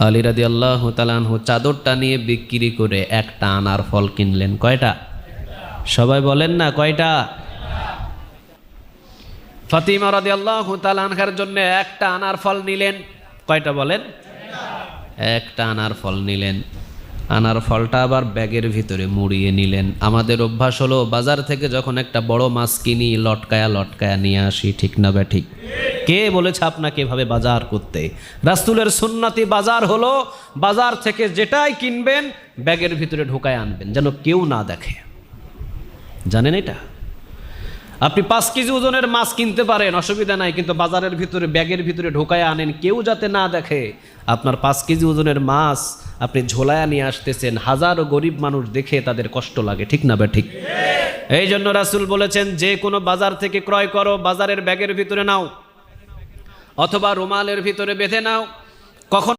আলী রাদিয়াল্লাহু তাআলা আনহু চাদরটা নিয়ে বিক্রি করে একটা আনার ফল কিনলেন। কয়টা? সবাই বলেন না কয়টা? ফাতিমা রাদিয়াল্লাহু তাআলা আনহার জন্য একটা আনার ফল নিলেন। কয়টা বলেন? একটা আনার ফল নিলেন। আনার ফলটা আবার ব্যাগের ভিতরে মুড়িয়ে নিলেন। আমাদের অভ্যাস হলো বাজার থেকে যখন একটা বড় মাছ কিনি লটকায়া লটকায়া নিয়ে আসি, ঠিক না বে ঠিক? কে বলেছে আপনাকে এভাবে বাজার করতে? রাসূলের সুন্নতি বাজার হলো বাজার থেকে যেটাই কিনবেন ব্যাগের ভিতরে ঢোকায় আনবেন যেন কেউ না দেখে। জানেন এটা? আপনি 5 কেজি ওজনের মাছ কিনতে পারেন, অসুবিধা নাই, কিন্তু বাজারের ভিতরে ব্যাগের ভিতরে ঢোকায় আনেন কেউ যাতে না দেখে। আপনার 5 কেজি ওজনের মাছ আপনি ঝোলায়া নিয়ে আসতেছেন, হাজারো গরিব মানুষ দেখে তাদের কষ্ট লাগে, ঠিক না বে ঠিক? এই জন্য রাসূল বলেছেন যে কোনো বাজার থেকে ক্রয় করো বাজারের ব্যাগের ভিতরে নাও অথবা রুমালের ভিতরে বেঁধে নাও। কখন